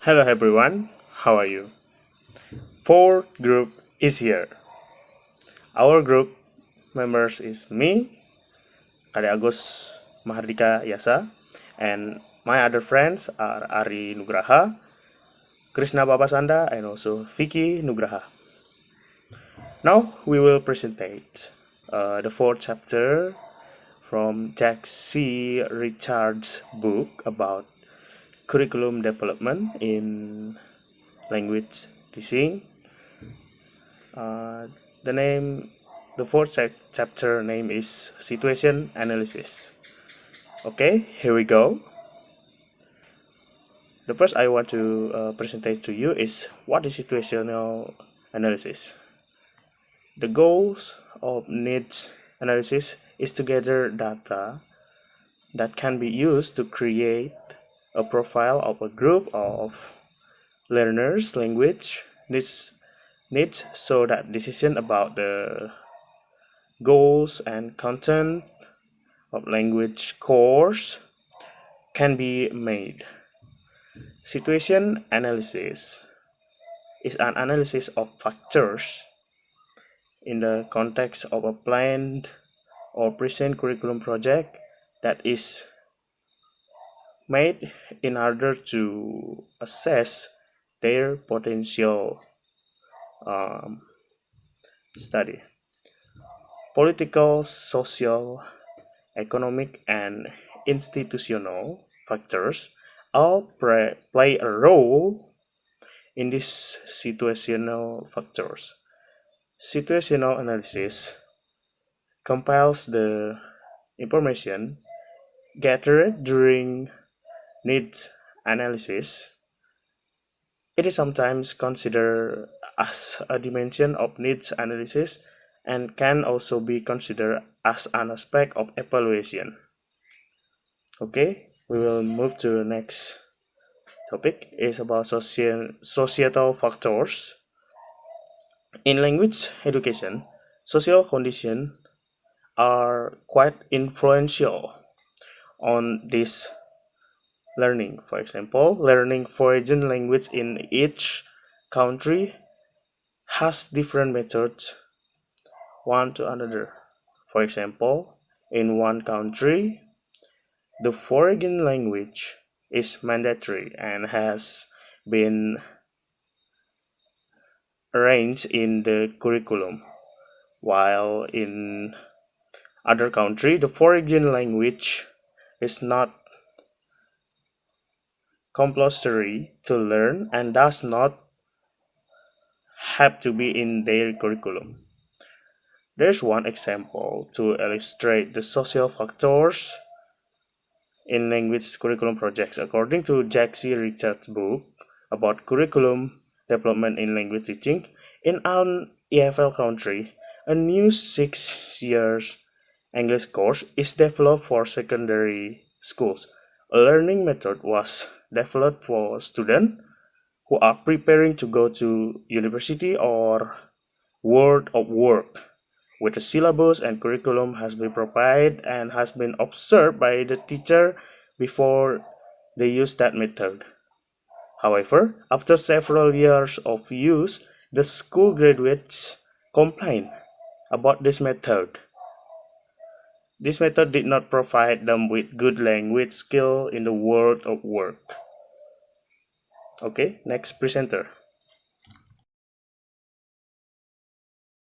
Hello everyone, how are you? Fourth group is here. Our group members is me, KADEK Agus, Mahardika, YASA, and my other friends are NUGRAHA, KRISNA SANDA, and also VICKI NUGRAHA. Now we will present the fourth chapter from Jack C. Richard's book about curriculum development in language teaching. The fourth chapter name is situation analysis. Okay, here we go. The first I want to present to you is what is situational analysis. The goals of needs analysis is to gather data that can be used to create a profile of a group of learners' language needs so that decision about the goals and content of language course can be made. Situation analysis is an analysis of factors in the context of a planned or present curriculum project that is made in order to assess their potential study. Political, social, economic, and institutional factors all play a role in these situational factors. Situational analysis compiles the information gathered during need analysis. It is sometimes considered as a dimension of needs analysis and can also be considered as an aspect of evaluation. Okay, we will move to the next topic. Is about societal factors. In language education, social conditions are quite influential on this learning. For example, learning foreign language in each country has different methods one to another. For example, in one country, the foreign language is mandatory and has been arranged in the curriculum, while in other country, the foreign language is not compulsory to learn and does not have to be in their curriculum. There's one example to illustrate the social factors in language curriculum projects. According to Jack C. Richard's book about curriculum development in language teaching, in an EFL country, a new 6 years English course is developed for secondary schools. A learning method was developed for students who are preparing to go to university or world of work, with the syllabus and curriculum has been provided and has been observed by the teacher before they use that method. However, after several years of use, the school graduates complained about this method. This method did not provide them with good language skill in the world of work. Okay, next presenter.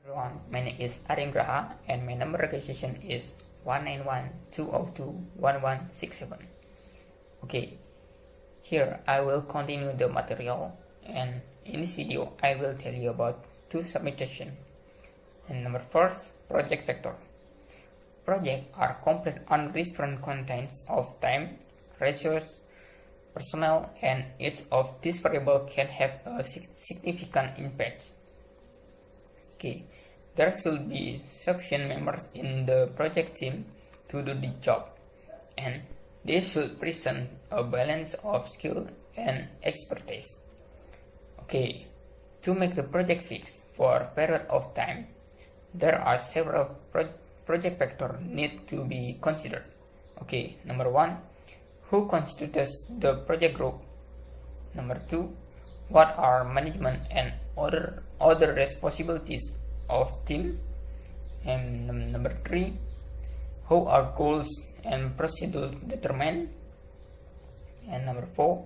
Everyone, my name is NUGRAHA and my number registration is 191-202-1167. Okay, here I will continue the material, and in this video I will tell you about two submission. And number first, project vector. Projects are complete on different contents of time, resource, personnel, and each of these variables can have a significant impact. Okay, there should be sufficient members in the project team to do the job, and they should present a balance of skill and expertise. Okay, to make the project fix for a period of time, there are several project vectors need to be considered. Okay, number one, who constitutes the project group? Number 2, what are management and other responsibilities of team? And number 3, how are goals and procedures determined? And number 4,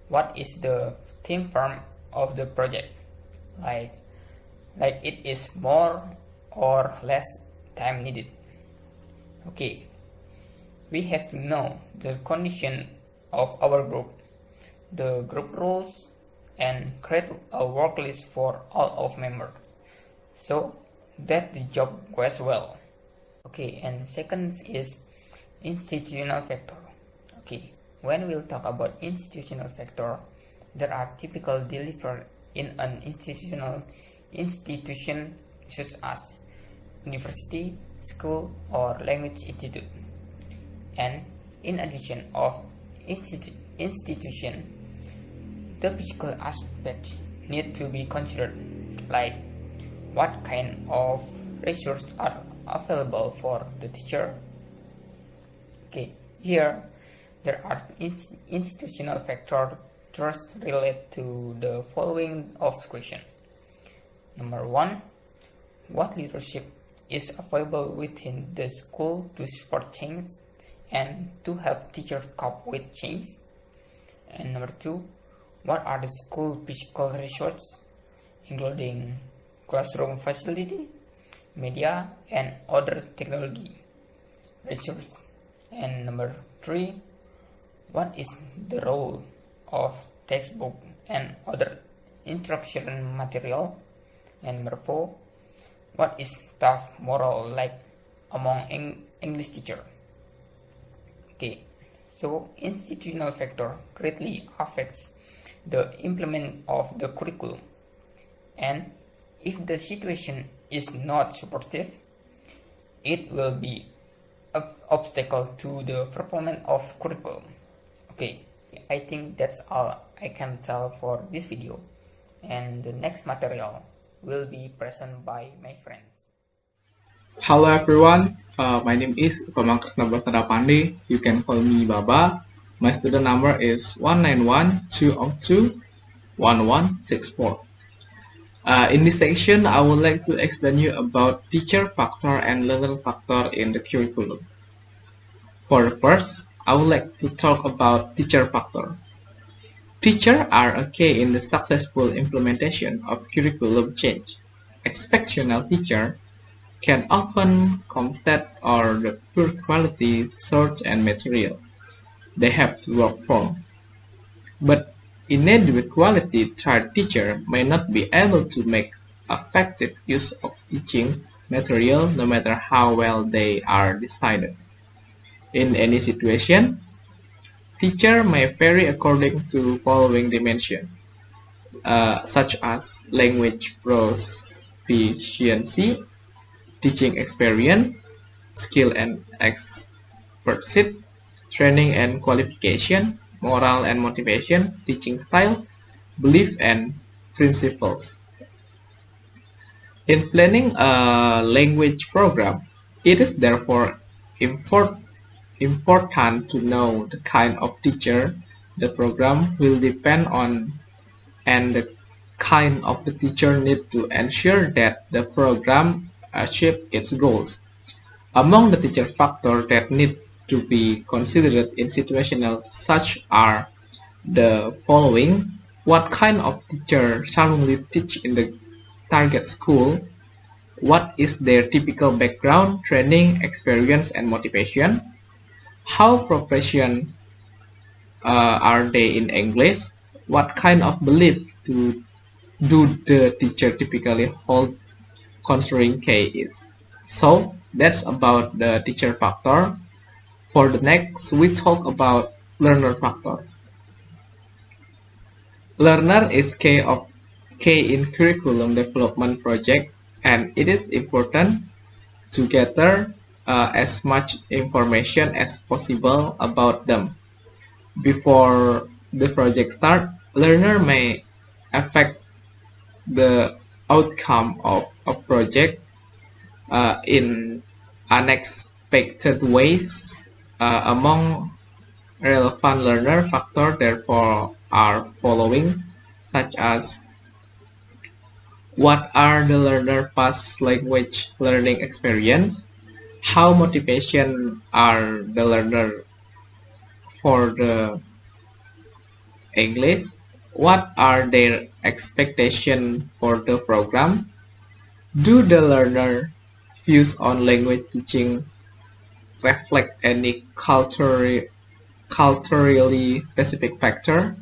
what is the theme form of the project? Like it is more or less time needed. Okay, we have to know the condition of our group, the group rules, and create a work list for all of members so that the job goes well. Okay, and second is institutional factor. Okay, when we'll talk about institutional factor, there are typical delivered in an institution such as university, school, or language institute. And in addition of institution, the physical aspect need to be considered, like what kind of resources are available for the teacher. Okay, here there are institutional factors related to the following of question. Number 1, what leadership is available within the school to support change and to help teachers cope with change? And number 2, what are the school physical resources, including classroom facility, media, and other technology resources? And number 3, what is the role of textbook and other instruction material? And number 4, what is staff morale like among English teachers? Okay, so institutional factor greatly affects the implement of the curriculum, and if the situation is not supportive, it will be an obstacle to the performance of curriculum. Okay, I think that's all I can tell for this video, and the next material will be present by my friends. Hello everyone, my name is KOMANG KRISNA PANDE. You can call me Baba. My student number is 191-202-1164. In this section, I would like to explain you about teacher factor and learner factor in the curriculum. For first, I would like to talk about teacher factor. Teachers are a key in the successful implementation of curriculum change. Exceptional teachers can often constate or the poor quality source and material they have to work from. But inadequate quality trained teacher may not be able to make effective use of teaching material no matter how well they are designed. In any situation, teacher may vary according to following dimensions, such as language proficiency, teaching experience, skill and expertise, training and qualification, moral and motivation, teaching style, belief and principles. In planning a language program, it is therefore important to know the kind of teacher the program will depend on and the kind of the teacher need to ensure that the program achieves its goals. Among the teacher factors that need to be considered in situations such are the following: what kind of teacher currently teach in the target school, what is their typical background, training, experience, and motivation, how proficient are they in English, what kind of belief do the teacher typically hold concerning KS. So that's about the teacher factor. For the next, we talk about learner factor. Learner is key in curriculum development project, and it is important to gather as much information as possible about them. Before the project starts, learner may affect the outcome of a project in unexpected ways. Among relevant learner factors, therefore, are following, such as what are the learner past language learning experience, how motivation are the learner for the English, what are their expectations for the program, do the learner views on language teaching reflect any culturally specific factor,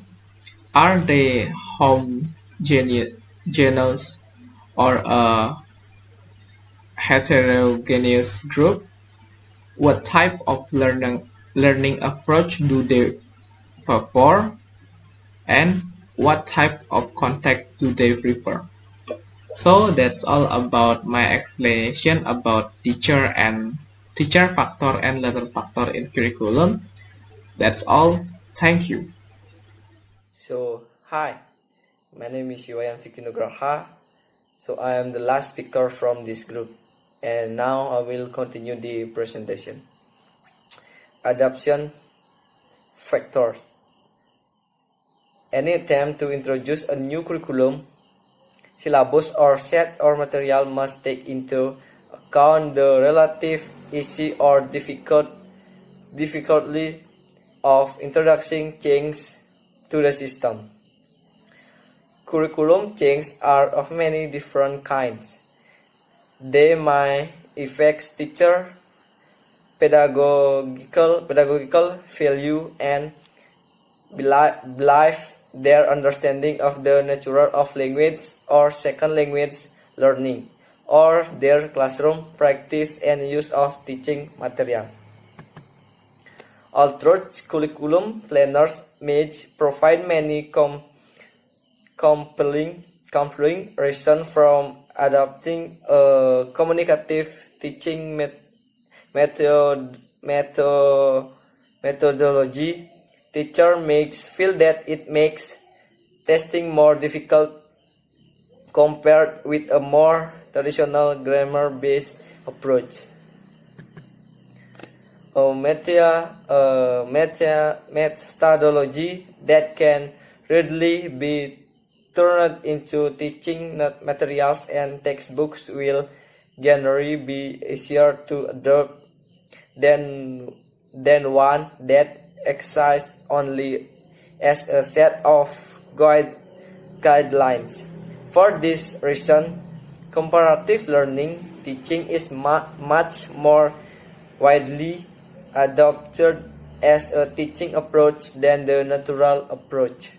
are they homogeneous or a heterogeneous group, what type of learning approach do they prefer, and what type of contact do they prefer. So that's all about my explanation about teacher factor and learner factor in curriculum. That's all. Thank you. So, hi, my name is WAYAN VICKI NUGRAHA. So, I am the last speaker from this group, and now I will continue the presentation. Adoption factors. Any attempt to introduce a new curriculum, syllabus, or set or material must take into account the relative easy or difficulty of introducing change to the system. Curriculum changes are of many different kinds. They may affect teacher pedagogical value and belief, their understanding of the nature of language or second language learning, or their classroom practice and use of teaching material. Although curriculum planners may provide many compelling reasons from adopting a communicative teaching methodology, teacher makes feel that it makes testing more difficult compared with a more traditional grammar-based approach. A methodology that can readily be turned into teaching materials and textbooks will generally be easier to adopt than one that exists only as a set of guidelines. For this reason, comparative learning teaching is much more widely adopted as a teaching approach than the natural approach.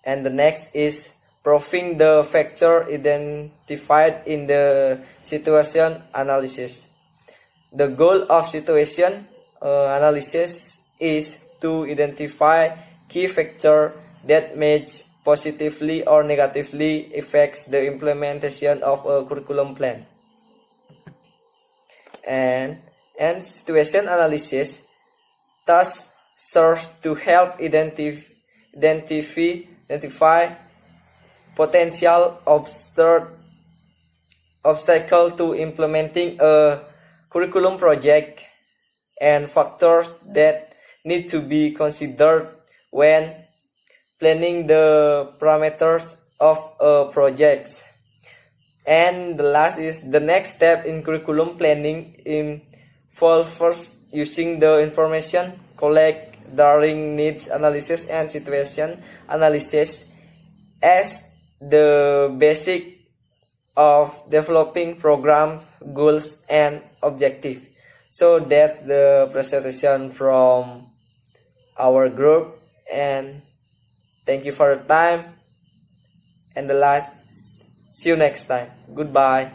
And the next is proving the factor identified in the situation analysis. The goal of situation analysis is to identify key factors that may positively or negatively affect the implementation of a curriculum plan. And situation analysis thus serves to help identify potential obstacle to implementing a curriculum project and factors that need to be considered when planning the parameters of a project. And the last is the next step in curriculum planning involves first using the information collected during needs analysis and situation analysis as the basic of developing program goals and objectives. So that's the presentation from our group, and thank you for your time, and the last, see you next time. Goodbye.